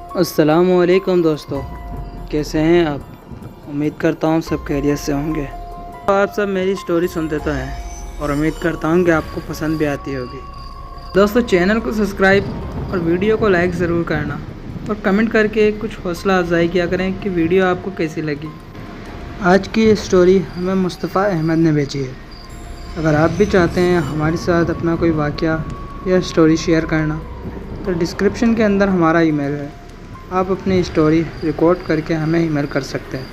अस्सलामुअलैकुम दोस्तों, कैसे हैं आप। उम्मीद करता हूँ सब खैरियत से होंगे। तो आप सब मेरी स्टोरी सुनते तो हैं और उम्मीद करता हूँ कि आपको पसंद भी आती होगी। दोस्तों, चैनल को सब्सक्राइब और वीडियो को लाइक ज़रूर करना और कमेंट करके कुछ हौसला अफजाई किया करें कि वीडियो आपको कैसी लगी। आज की ये स्टोरी हमें मुस्तफ़ा अहमद ने भेजी है। अगर आप भी चाहते हैं हमारे साथ अपना कोई वाक़या या स्टोरी शेयर करना, तो डिस्क्रिप्शन के अंदर हमारा ईमेल है। आप अपनी स्टोरी रिकॉर्ड करके हमें ईमेल कर सकते हैं।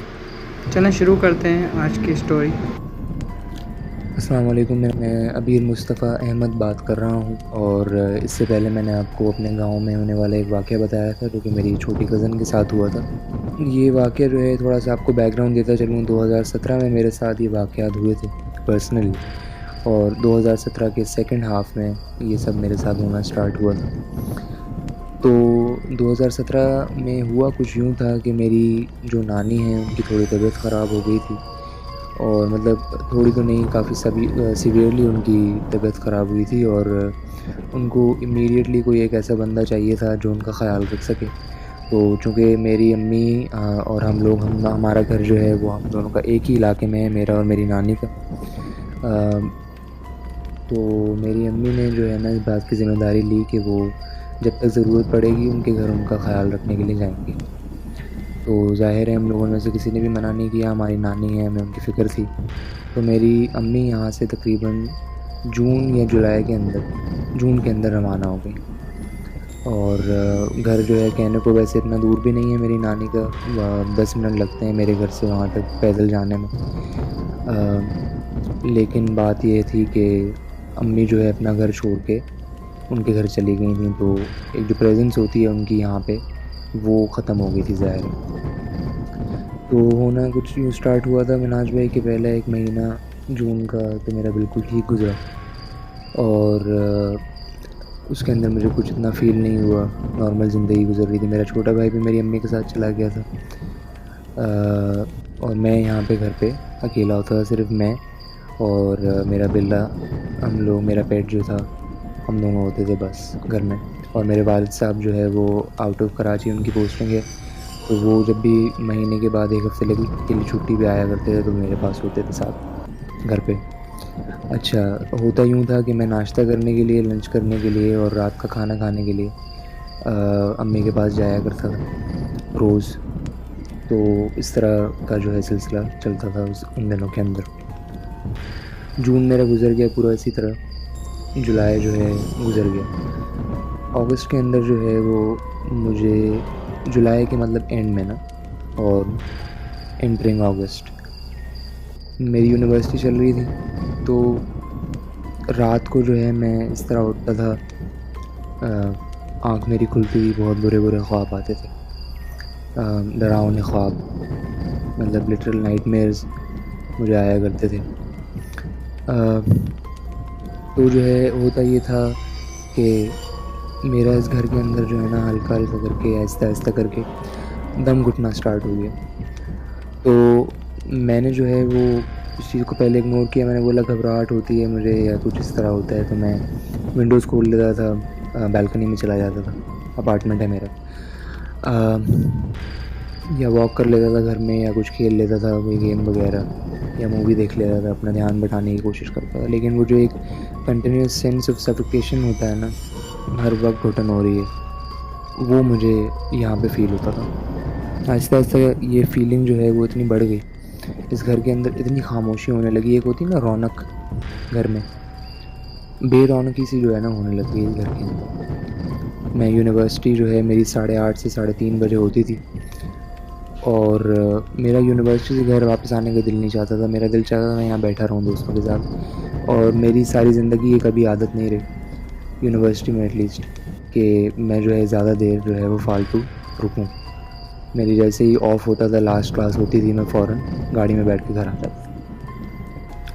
चलें शुरू करते हैं आज की स्टोरी। अस्सलाम वालेकुम। मैं अबीर मुस्तफ़ा अहमद बात कर रहा हूँ और इससे पहले मैंने आपको अपने गांव में होने वाला एक वाक़या बताया था जो कि मेरी छोटी कज़न के साथ हुआ था। ये वाक़या जो है, थोड़ा सा आपको बैकग्राउंड देता चलूँ, 2017 में मेरे साथ ये वाक़यात हुए थे पर्सनली, और 2017 के सेकंड हाफ़ में ये सब मेरे साथ होना स्टार्ट हुआ था। तो 2017 में हुआ कुछ यूँ था कि मेरी जो नानी हैं उनकी थोड़ी तबीयत ख़राब हो गई थी, और मतलब थोड़ी तो नहीं, काफ़ी सीवियरली उनकी तबीयत ख़राब हुई थी, और उनको इमीडिएटली कोई एक ऐसा बंदा चाहिए था जो उनका ख़्याल रख सके। तो चूँकि मेरी अम्मी और हमारा घर जो है वो हम दोनों का एक ही इलाके में है, मेरा और मेरी नानी का। तो मेरी अम्मी ने जो है ना इस बात की ज़िम्मेदारी ली कि वो जब तक ज़रूरत पड़ेगी उनके घर उनका ख़्याल रखने के लिए जाएंगे। तो ज़ाहिर है हम लोगों में से किसी ने भी मना नहीं किया, हमारी नानी है, हमें उनकी फ़िक्र थी। तो मेरी अम्मी यहाँ से तकरीबन जून के अंदर रवाना हो गई। और घर जो है कहने को वैसे इतना दूर भी नहीं है मेरी नानी का, 10 मिनट लगते हैं मेरे घर से वहाँ तक पैदल जाने में। लेकिन बात ये थी कि अम्मी जो है अपना घर छोड़ के उनके घर चली गई थी, तो एक जो प्रेजेंस होती है उनकी यहाँ पे वो ख़त्म हो गई थी ज़ाहिर है। तो होना कुछ यूँ स्टार्ट हुआ था मिनाज भाई कि पहला एक महीना जून का तो मेरा बिल्कुल ठीक गुज़रा, और उसके अंदर मुझे कुछ इतना फ़ील नहीं हुआ, नॉर्मल ज़िंदगी गुजर रही थी। मेरा छोटा भाई भी मेरी अम्मी के साथ चला गया था, और मैं यहाँ पे घर पे अकेला होता था, सिर्फ मैं और मेरा बिल्ला, हम लोग, मेरा पेट जो था, हम दोनों होते थे बस घर में। और मेरे वालिद साहब जो है वो आउट ऑफ कराची उनकी पोस्टिंग है, तो वो जब भी महीने के बाद 1 हफ़्ते के लिए छुट्टी पे आया करते थे तो मेरे पास होते थे साथ घर पे। अच्छा, होता यूँ था कि मैं नाश्ता करने के लिए, लंच करने के लिए और रात का खाना खाने के लिए अम्मी के पास जाया करता था रोज़। तो इस तरह का जो है सिलसिला चलता था उन दिनों के अंदर। जून मेरा गुज़र गया पूरा इसी तरह, जुलाई जो है गुज़र गया। अगस्त के अंदर जो है वो मुझे, जुलाई के मतलब एंड में ना, और एंटरिंग अगस्त मेरी यूनिवर्सिटी चल रही थी। तो रात को जो है मैं इस तरह उठता था, आँख मेरी खुलती थी, बहुत बुरे बुरे ख्वाब आते थे, डरावने ख्वाब, मतलब लिटरल नाइटमेयर्स मुझे आया करते थे। तो जो है होता ये था कि मेरा इस घर के अंदर जो है ना हल्का हल्का करके, आहिस्ता आहिस्ता करके दम घुटना स्टार्ट हो गया। तो मैंने जो है वो इस चीज़ को पहले इग्नोर किया। मैंने बोला घबराहट होती है मुझे या कुछ इस तरह होता है, तो मैं विंडोज़ खोल लेता था, बालकनी में चला जाता था, अपार्टमेंट है मेरा, या वॉक कर लेता था घर में, या कुछ खेल लेता था, कोई गेम वगैरह, या मूवी देख लेता था, अपना ध्यान बटाने की कोशिश करता था। लेकिन वो जो एक कंटिन्यूस सेंस ऑफ सफोकेशन होता है ना, हर वक्त घुटन हो रही है, वो मुझे यहाँ पे फ़ील होता था। आहिस्ता आहिस्ता ये फीलिंग जो है वो इतनी बढ़ गई, इस घर के अंदर इतनी खामोशी होने लगी। एक होती है ना रौनक घर में, बेरौनकी सी जो है ना होने लग गई इस घर के अंदर। मैं यूनिवर्सिटी जो है मेरी 8:30 से 3:30 बजे होती थी, और मेरा यूनिवर्सिटी से घर वापस आने का दिल नहीं चाहता था। मेरा दिल चाहता था मैं यहाँ बैठा रहूँ दोस्तों के साथ, और मेरी सारी ज़िंदगी ये कभी आदत नहीं रही यूनिवर्सिटी में एटलीस्ट कि मैं जो है ज़्यादा देर जो है वो फालतू रुकूँ। मेरी जैसे ही ऑफ होता था, लास्ट क्लास होती थी, मैं फ़ौरन गाड़ी में बैठ के घर आ जाता था।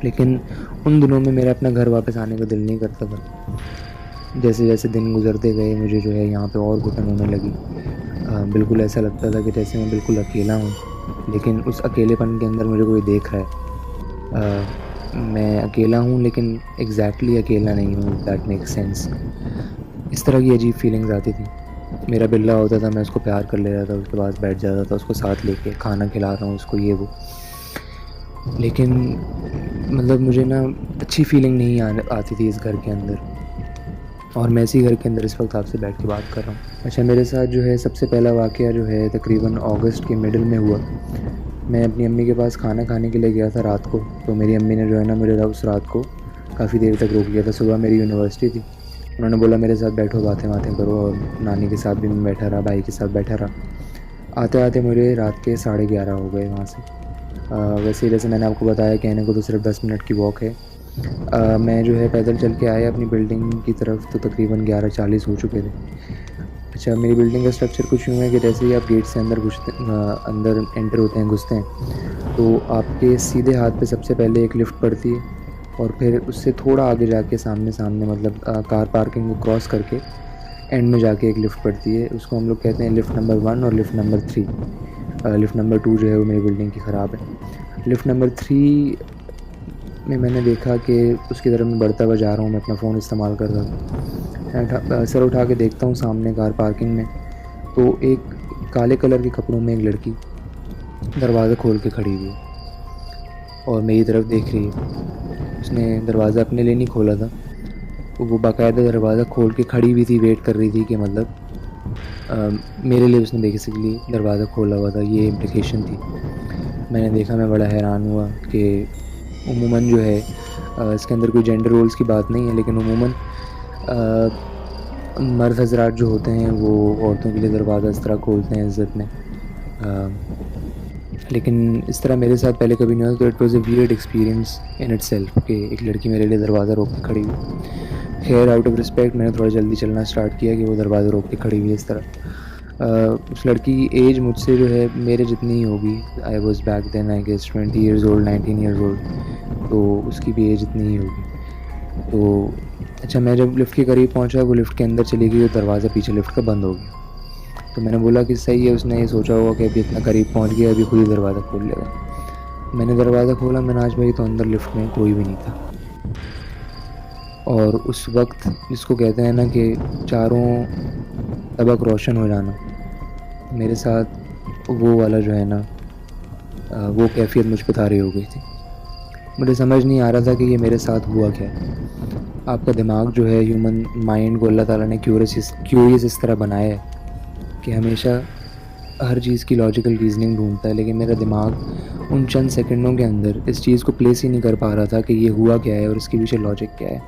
लेकिन उन दिनों में मेरा अपना घर वापस आने का दिल नहीं करता था। जैसे जैसे दिन गुजरते गए मुझे जो है यहाँ पे और घुटन होने लगी। बिल्कुल ऐसा लगता था कि जैसे मैं बिल्कुल अकेला हूँ, लेकिन उस अकेलेपन के अंदर मुझे कोई देख रहा है। मैं अकेला हूँ लेकिन एग्जैक्टली अकेला नहीं हूँ, दैट मेक्स सेंस। इस तरह की अजीब फीलिंग्स आती थी। मेरा बिल्ला होता था, मैं उसको प्यार कर ले रहा था, उसके पास बैठ जाता था, उसको साथ लेके खाना खिला रहा हूँ उसको, ये वो। लेकिन मतलब मुझे ना अच्छी फीलिंग नहीं आती थी इस घर के अंदर, और मैं इसी घर के अंदर इस वक्त आपसे बैठ के बात कर रहा हूँ। अच्छा, मेरे साथ जो है सबसे पहला वाक़या जो है तकरीबन अगस्त के मिडिल में हुआ। मैं अपनी अम्मी के पास खाना खाने के लिए गया था रात को, तो मेरी अम्मी ने जो है ना मुझे उस रात को काफ़ी देर तक रोक लिया था। सुबह मेरी यूनिवर्सिटी थी, उन्होंने बोला मेरे साथ बैठो, बातें बातें करो, और नानी के साथ भी मैं बैठा रहा, भाई के साथ बैठा रहा। आते आते मुझे रात के 11:30 हो गए वहाँ से। वैसे जैसे मैंने आपको बताया, कहने को तो सिर्फ 10 मिनट की वॉक है। मैं जो है पैदल चल के आया अपनी बिल्डिंग की तरफ, तो तकरीबन 11:40 हो चुके थे। अच्छा, मेरी बिल्डिंग का स्ट्रक्चर कुछ यूँ है कि जैसे ही आप गेट से अंदर एंटर होते हैं, घुसते हैं, तो आपके सीधे हाथ पे सबसे पहले एक लिफ्ट पड़ती है, और फिर उससे थोड़ा आगे जाके सामने सामने मतलब कार पार्किंग को क्रॉस करके एंड में जाके एक लिफ्ट पड़ती है। उसको हम लोग कहते हैं लिफ्ट नंबर 1 और लिफ्ट नंबर 3। लिफ्ट नंबर 2 जो है वो मेरी बिल्डिंग की ख़राब है। लिफ्ट नंबर 3 में मैंने देखा कि उसकी तरफ मैं बढ़ता हुआ जा रहा हूँ, मैं अपना फ़ोन इस्तेमाल कर रहा था। मैं सर उठा के देखता हूँ सामने कार पार्किंग में, तो एक काले कलर के कपड़ों में एक लड़की दरवाज़ा खोल के खड़ी हुई है और मेरी तरफ देख रही है। उसने दरवाज़ा अपने लिए नहीं खोला था, वो बाकायदा दरवाज़ा खोल के खड़ी हुई थी, वेट कर रही थी कि मतलब मेरे लिए उसने बेसिकली दरवाज़ा खोला हुआ था, ये इम्प्लिकेशन थी। मैंने देखा, मैं बड़ा हैरान हुआ कि उमूमन जो है इसके अंदर कोई जेंडर रोल्स की बात नहीं है, लेकिन उमूमन मर्द हज़रात जो होते हैं वो औरतों के लिए दरवाज़ा इस तरह खोलते हैं इज़्ज़त में। लेकिन इस तरह मेरे साथ पहले कभी नहीं हुआ, तो it was a weird experience in itself कि एक लड़की मेरे लिए दरवाज़ा रोक के खड़ी हुई। खैर, आउट ऑफ रिस्पेक्ट मैंने थोड़ा जल्दी चलना स्टार्ट किया कि वो दरवाज़ा रोक के खड़ी हुई है इस तरह। उस लड़की की एज मुझसे जो है मेरे जितनी ही होगी। I was back then I guess 20 years old, 19 years old, तो उसकी भी एज इतनी ही होगी। तो अच्छा, मैं जब लिफ्ट के करीब पहुंचा, वो लिफ्ट के अंदर चली गई और दरवाज़ा पीछे लिफ्ट का बंद हो गया। तो मैंने बोला कि सही है, उसने ये सोचा होगा कि अभी इतना करीब पहुंच गया, अभी खुद ही दरवाज़ा खोल लेगा। मैंने दरवाज़ा खोला, मैनाज भाई, तो अंदर लिफ्ट में कोई भी नहीं था। और उस वक्त जिसको कहते हैं ना कि चारों तबक रोशन हो जाना, मेरे साथ वो वाला जो है ना वो कैफियत मुझ पे तारी हो गई थी। मुझे समझ नहीं आ रहा था कि ये मेरे साथ हुआ क्या है। आपका दिमाग जो है, ह्यूमन माइंड को अल्लाह ताला ने क्यूरियस इस तरह बनाया है कि हमेशा हर चीज़ की लॉजिकल रीज़निंग ढूंढता है, लेकिन मेरा दिमाग उन चंद सेकंडों के अंदर इस चीज़ को प्लेस ही नहीं कर पा रहा था कि ये हुआ क्या है और इसके पीछे लॉजिक क्या है।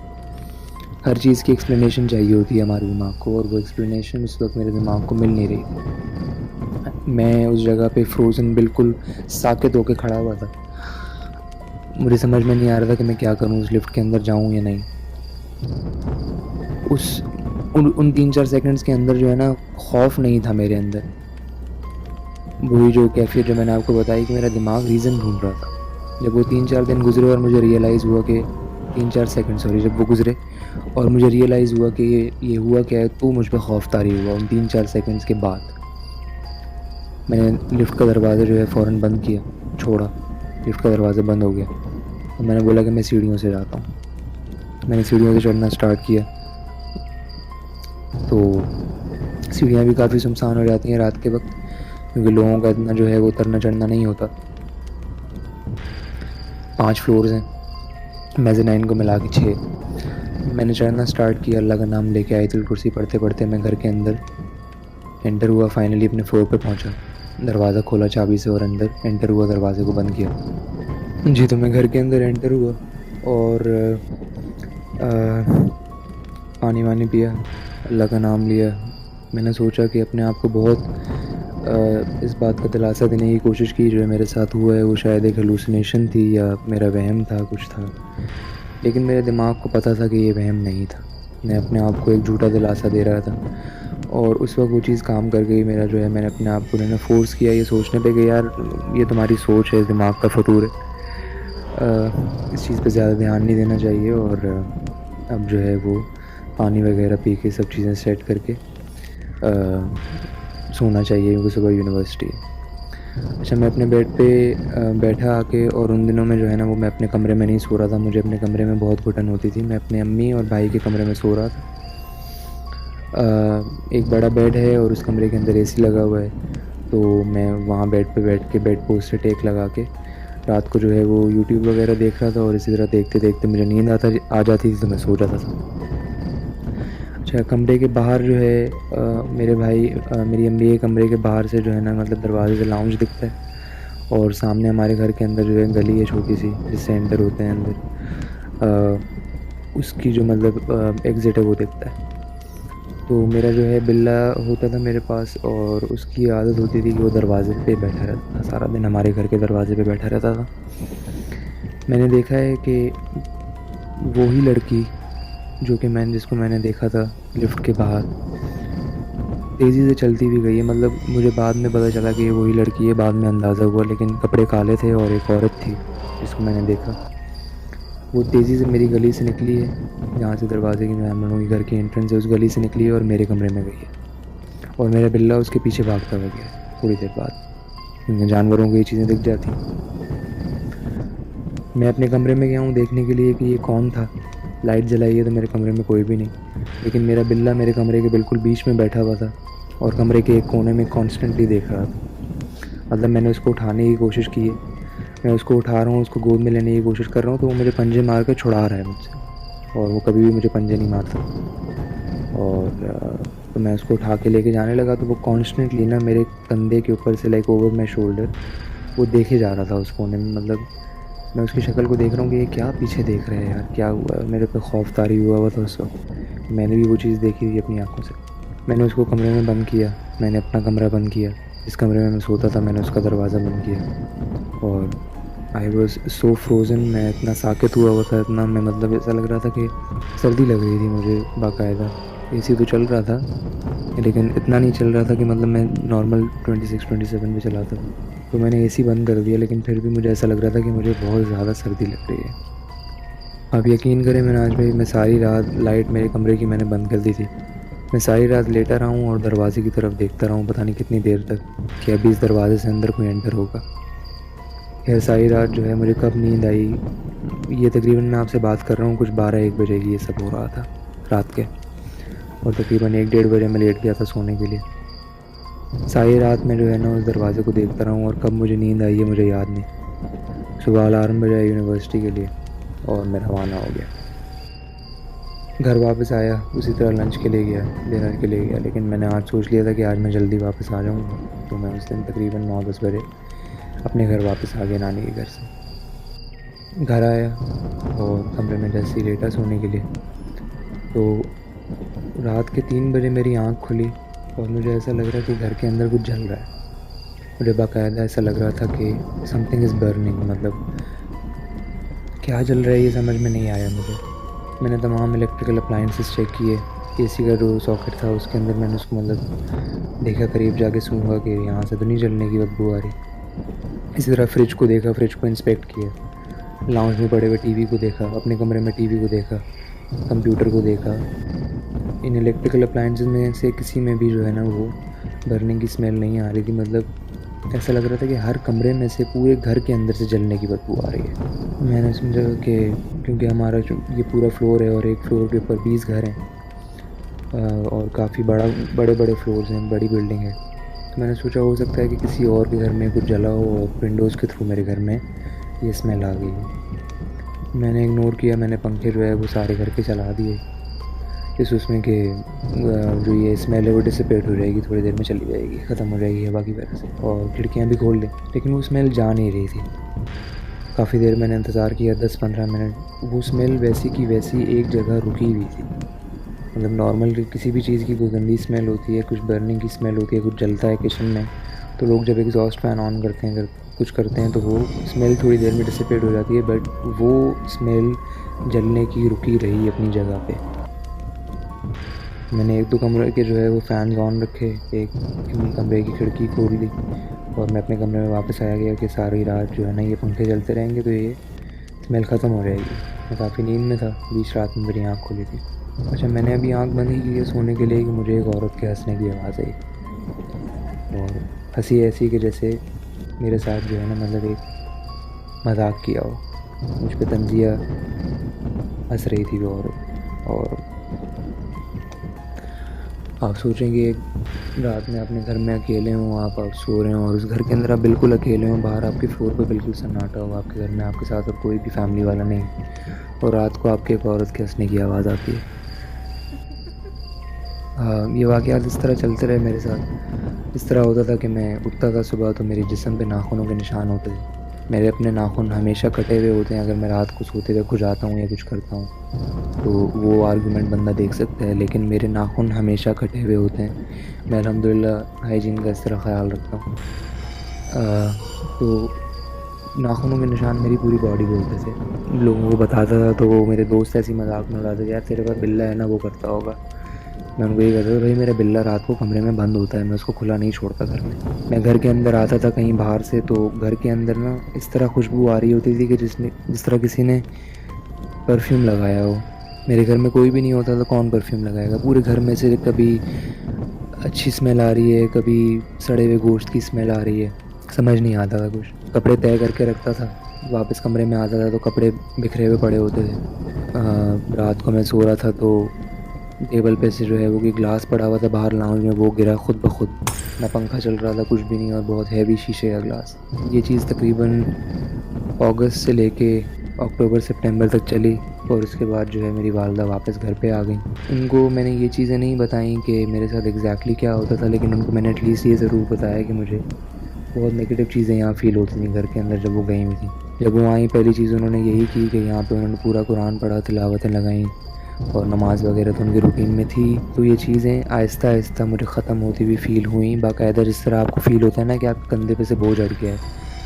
हर चीज़ की एक्सप्लेनेशन चाहिए होती है हमारे दिमाग को, और वो एक्सप्लेनेशन उस वक्त मेरे दिमाग को मिल नहीं रही थी। मैं उस जगह पे फ्रोज़न बिल्कुल साकित होकर खड़ा हुआ था। मुझे समझ में नहीं आ रहा था कि मैं क्या करूं, उस लिफ्ट के अंदर जाऊं या नहीं। उन 3-4 सेकंड्स के अंदर जो है ना, खौफ नहीं था मेरे अंदर, वही जो कैफियत जो मैंने आपको बताई कि मेरा दिमाग रीज़न ढूंढ रहा था। जब वो 3-4 दिन गुजरे और मुझे रियलाइज़ हुआ कि 3-4 सेकंड सॉरी जब वो गुजरे और मुझे रियलाइज़ हुआ कि ये हुआ क्या है, तो मुझ पर खौफ तारी हुआ। उन 3-4 सेकंड्स के बाद मैंने लिफ्ट का दरवाज़ा जो है फ़ौरन बंद किया, छोड़ा, लिफ्ट का दरवाज़ा बंद हो गया, और मैंने बोला कि मैं सीढ़ियों से जाता हूँ। मैंने सीढ़ियों से चढ़ना स्टार्ट किया, तो सीढ़ियाँ भी काफ़ी सुनसान हो जाती हैं रात के वक्त, क्योंकि लोगों का इतना जो है वो उतरना चढ़ना नहीं होता। 5 फ्लोर्स हैं, मेज़ानाइन को मिला के 6। मैंने चढ़ना स्टार्ट किया, अल्लाह का नाम लेके आयतुल कुर्सी पढ़ते पढ़ते मैं घर के अंदर एंटर हुआ। फाइनली अपने फ्लोर पे पहुंचा, दरवाज़ा खोला चाबी से और अंदर एंटर हुआ, दरवाजे को बंद किया। जी, तो मैं घर के अंदर एंटर हुआ और पानी वानी पिया, अल्लाह का नाम लिया। मैंने सोचा कि अपने आप को बहुत इस बात का दिलासा देने की कोशिश की जो मेरे साथ हुआ है वो शायद एक हेलुसिनेशन थी या मेरा वहम था, कुछ था। लेकिन मेरे दिमाग को पता था कि ये वहम नहीं था। मैं अपने आप को एक झूठा दिलासा दे रहा था, और उस वक्त वो चीज़ काम कर गई। मेरा जो है, मैंने अपने आप को मैंने फ़ोर्स किया ये सोचने पे कि यार ये तुम्हारी सोच है, दिमाग का फतूर है, इस चीज़ पे ज़्यादा ध्यान नहीं देना चाहिए। और अब जो है वो पानी वगैरह पी के सब चीज़ें सेट करके सोना चाहिए, क्योंकि सुबह यूनिवर्सिटी है। अच्छा, मैं अपने बेड पे बैठा आके, और उन दिनों में जो है ना वो मैं अपने कमरे में नहीं सो रहा था, मुझे अपने कमरे में बहुत घुटन होती थी। मैं अपने अम्मी और भाई के कमरे में सो रहा था। एक बड़ा बेड है और उस कमरे के अंदर एसी लगा हुआ है। तो मैं वहाँ बेड पे बैठ के बेड पोस्ट से टेक लगा के रात को जो है वो यूट्यूब वगैरह देख रहा था, और इसी तरह देखते देखते मुझे नींद आ जाती थी तो मैं सो जाता था। अच्छा, कमरे के बाहर जो है मेरे भाई मेरी अम्मी के कमरे के बाहर से जो है ना, मतलब दरवाजे से लाउंज दिखता है, और सामने हमारे घर के अंदर जो है गली है छोटी सी जिससे एंटर होते हैं अंदर, उसकी जो मतलब एग्ज़िट है वो दिखता है। तो मेरा जो है बिल्ला होता था मेरे पास, और उसकी आदत होती थी कि वो दरवाजे पे बैठा रहता था, सारा दिन हमारे घर के दरवाजे पे बैठा रहता था। मैंने देखा है कि वही लड़की जिसको मैंने देखा था लिफ्ट के बाहर, तेज़ी से चलती भी गई है। मतलब मुझे बाद में पता चला कि ये वही लड़की है, बाद में अंदाज़ा हुआ, लेकिन कपड़े काले थे और एक औरत थी जिसको मैंने देखा। वो तेज़ी से मेरी गली से निकली है, जहाँ से दरवाजे की हम लोगों के घर की एंट्रेंस है, उस गली से निकली है और मेरे कमरे में गई है, और मेरा बिल्ला उसके पीछे भागता हुआ गया थोड़ी देर बाद, क्योंकि जानवरों को ये चीज़ें दिख जाती। मैं अपने कमरे में गया हूँ देखने के लिए कि ये कौन था। लाइट जलाई है तो मेरे कमरे में कोई भी नहीं, लेकिन मेरा बिल्ला मेरे कमरे के बिल्कुल बीच में बैठा हुआ था और कमरे के एक कोने में कॉन्स्टेंटली देख रहा था। मतलब मैंने उसको उठाने की कोशिश की है, मैं उसको उठा रहा हूँ, उसको गोद में लेने की कोशिश कर रहा हूँ, तो वो मुझे पंजे मार कर छुड़ा रहा है मुझसे, और वो कभी भी मुझे पंजे नहीं मारता। और तो मैं उसको उठा के लेके जाने लगा तो वो कॉन्स्टेंटली ना मेरे कंधे के ऊपर से लाइक ओवर माई शोल्डर वो देखे जा रहा था उस कोने में। मतलब मैं उसकी शक्ल को देख रहा हूँ कि ये क्या पीछे देख रहे हैं यार, क्या हुआ। मेरे पे खौफ तारी हुआ था उस वक्त, मैंने भी वो चीज़ देखी थी अपनी आंखों से। मैंने उसको कमरे में बंद किया, मैंने अपना कमरा बंद किया, जिस कमरे में मैं सोता था मैंने उसका दरवाज़ा बंद किया, और आई वॉज सो फ्रोज़न। मैं इतना साकित हुआ था, इतना मैं मतलब ऐसा लग रहा था कि सर्दी लग रही थी मुझे बाकायदा। एसी तो चल रहा था लेकिन इतना नहीं चल रहा था कि मतलब मैं नॉर्मल 26-27 पे चलाता था। तो मैंने एसी बंद कर दिया, लेकिन फिर भी मुझे ऐसा लग रहा था कि मुझे बहुत ज़्यादा सर्दी लग रही है। आप यकीन करें मैंने भाई मैं सारी रात लाइट मेरे कमरे की मैंने बंद कर दी थी। मैं सारी रात लेटा रहा हूँ और दरवाजे की तरफ देखता रहा हूँ, पता नहीं कितनी देर तक, कि अभी इस दरवाजे से अंदर कोई एंटर होगा। खैर सारी रात जो है मुझे कब नींद आई, ये तकरीबन मैं आपसे बात कर रहा हूँ कुछ 12-1 बजे की ये सब हो रहा था रात के, और तकरीबन 1-1:30 बजे मैं लेट गया था सोने के लिए। सारी रात में जो है ना उस दरवाज़े को देखता रहा हूँ, और कब मुझे नींद आई है मुझे याद नहीं। सुबह अलार्म बजा यूनिवर्सिटी के लिए और मैं रवाना हो गया। घर वापस आया, उसी तरह लंच के लिए गया, डिनर के लिए गया, लेकिन मैंने आज सोच लिया था कि आज मैं जल्दी वापस आ जाऊँगा, तो मैं उस दिन तकरीबन 9-10 बजे अपने घर वापस आ गया नानी के घर से। घर आया और कमरे में जैसे ही लेटा सोने के लिए, तो रात के 3 बजे मेरी आँख खुली और मुझे ऐसा लग रहा है कि घर के अंदर कुछ जल रहा है। मुझे बाकायदा ऐसा लग रहा था कि समथिंग इज़ बर्निंग, मतलब क्या जल रहा है ये समझ में नहीं आया मुझे। मैंने तमाम इलेक्ट्रिकल अप्लाइंसेस चेक किए, एसी का जो सॉकेट था उसके अंदर मैंने उसको मतलब देखा, करीब जाके सूंघा कि यहाँ से तो नहीं जलने की बदबू आ रही। इसी तरह फ्रिज को देखा, फ्रिज को इंस्पेक्ट किया, लाउंज में पड़े हुए टीवी को देखा, अपने कमरे में टीवी को देखा, कंप्यूटर को देखा। इन इलेक्ट्रिकल अप्लाइंसेस में से किसी में भी जो है ना वो बर्निंग की स्मेल नहीं आ रही थी। मतलब ऐसा लग रहा था कि हर कमरे में से पूरे घर के अंदर से जलने की बदबू आ रही है। मैंने समझा कि क्योंकि हमारा जो ये पूरा फ्लोर है और एक फ्लोर के ऊपर 20 घर हैं और काफ़ी बड़े बड़े फ्लोर्स हैं, बड़ी बिल्डिंग है, तो मैंने सोचा हो सकता है कि किसी और के घर में कुछ जला हो और विंडोज़ के थ्रू मेरे घर में ये स्मेल आ गई है। मैंने इग्नोर किया, मैंने पंखे जो है वो सारे घर के चला दिए उसमें कि जो ये स्मेल है वो डिसिपेट हो जाएगी, थोड़ी देर में चली जाएगी, ख़त्म हो जाएगी हवा की वजह से, और खिड़कियाँ भी खोल लें, लेकिन वो स्मेल जा नहीं रही थी। काफ़ी देर मैंने इंतज़ार किया, 10-15 मिनट, वो स्मेल वैसी की वैसी एक जगह रुकी हुई थी। मतलब नॉर्मल किसी भी चीज़ की कोई गंदी स्मेल होती है, कुछ बर्निंग की स्मेल होती है, कुछ जलता है किचन में, तो लोग जब एग्जॉस्ट फैन ऑन करते हैं, कुछ करते हैं, तो वो स्मेल थोड़ी देर में डिसिपेट हो जाती है, बट वो स्मेल जलने की रुकी रही अपनी जगह पे। मैंने 1-2 कमरे के जो है वो फ़ैन ऑन रखे, एक कमरे की खिड़की खोल दी और मैं अपने कमरे में वापस आया गया कि सारी रात जो है ना ये पंखे चलते रहेंगे तो ये स्मेल ख़त्म हो जाएगी। मैं काफ़ी नींद में था, बीच रात में मेरी आँख खुली थी। अच्छा, मैंने अभी आँख बंद ही की है सोने के लिए कि मुझे एक औरत के हंसने की आवाज़ आई, और हंसी ऐसी कि जैसे मेरे साथ जो है ना मतलब एक मजाक किया हो, मुझ पर तंजिया हंस रही थी वो औरत। और आप सोचेंगे रात में अपने घर में अकेले हों, आप सो रहे हों और उस घर के अंदर आप बिल्कुल अकेले हों, बाहर आपके फ्लोर पे बिल्कुल सन्नाटा हो, आपके घर में आपके साथ और कोई भी फैमिली वाला नहीं, और रात को आपकी एक औरत के हंसने की आवाज़ आती है। ये वाक़यात इस तरह चलते रहे मेरे साथ। इस तरह होता था कि मैं उठता था सुबह तो मेरे जिस्म पे नाखूनों के निशान होते थे। मेरे अपने नाखून हमेशा कटे हुए होते हैं, अगर मैं रात को सोते हुए खुजाता हूँ या कुछ करता हूँ तो वो आर्गुमेंट बंदा देख सकता है, लेकिन मेरे नाखून हमेशा कटे हुए होते हैं। मैं अल्हम्दुलिल्लाह हाइजीन का इस तरह ख़्याल रखता हूँ। तो नाखूनों के निशान मेरी पूरी बॉडी पे होते थे। लोगों को बताता था तो वो मेरे दोस्त ऐसी मजाक में उड़ाते थे, यार तेरे पास बिल्ला है ना, वो करता होगा। मैं उनको ये कहता था, भाई मेरा बिल्ला रात को कमरे में बंद होता है, मैं उसको खुला नहीं छोड़ता घर में। मैं घर के अंदर आता था कहीं बाहर से तो घर के अंदर ना इस तरह खुशबू आ रही होती थी कि जिस तरह किसी ने परफ्यूम लगाया हो। मेरे घर में कोई भी नहीं होता तो कौन परफ्यूम लगाएगा। पूरे घर में से कभी अच्छी स्मेल आ रही है, कभी सड़े हुए गोश्त की स्मेल आ रही है, समझ नहीं आता था कुछ। कपड़े तय करके रखता था, वापस कमरे में आता था तो कपड़े बिखरे हुए पड़े होते थे। रात को मैं सो रहा था तो टेबल पे से जो है वो कि ग्लास पड़ा हुआ था बाहर लाउंज में, वो गिरा खुद ब खुद। ना पंखा चल रहा था, कुछ भी नहीं, और बहुत हैवी शीशे का ग्लास। ये चीज़ तकरीबन अगस्त से लेके अक्टूबर सितंबर तक चली, और उसके बाद जो है मेरी वालदा वापस घर पे आ गई। उनको मैंने ये चीज़ें नहीं बताई कि मेरे साथ एग्जैक्टली क्या होता था, लेकिन उनको मैंने एटलीस्ट ये ज़रूर बताया कि मुझे बहुत नेगेटिव चीज़ें यहाँ फ़ील होती थी घर के अंदर जब वो गई हुई थी। जब वो आई पहली चीज़ उन्होंने यही की कि यहाँ पे उन्होंने पूरा कुरान पढ़ा, तिलावतें लगाईं और नमाज़ वगैरह तो उनकी रूटीन में थी। तो ये चीज़ें आहिस्ता आहिस्ता मुझे ख़त्म होती हुई फ़ील हुई। बाकायदा जिस तरह आपको फ़ील होता है ना कि आपके कंधे पे से बोझ हट गया है,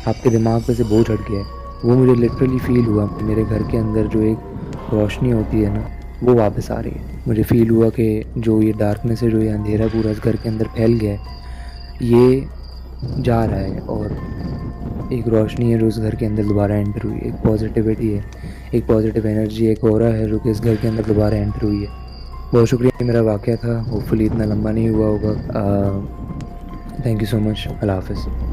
आपके दिमाग पे से बोझ हट गया है, वो मुझे लिटरली फ़ील हुआ। मेरे घर के अंदर जो एक रोशनी होती है ना, वो वापस आ रही है। मुझे फ़ील हुआ कि जो ये डार्कनेस है, जो ये अंधेरा पूरा इस घर के अंदर फैल गया है, ये जा रहा है और एक रोशनी है जो इस घर के अंदर दोबारा एंटर हुई है। एक पॉजिटिविटी है, एक पॉजिटिव एनर्जी, एक ऑरा है जो कि इस घर के अंदर दोबारा एंटर हुई है। बहुत शुक्रिया, मेरा वाक़या था, होपफुली इतना लंबा नहीं हुआ होगा। Thank you so much. अल्लाह हाफ़िज़।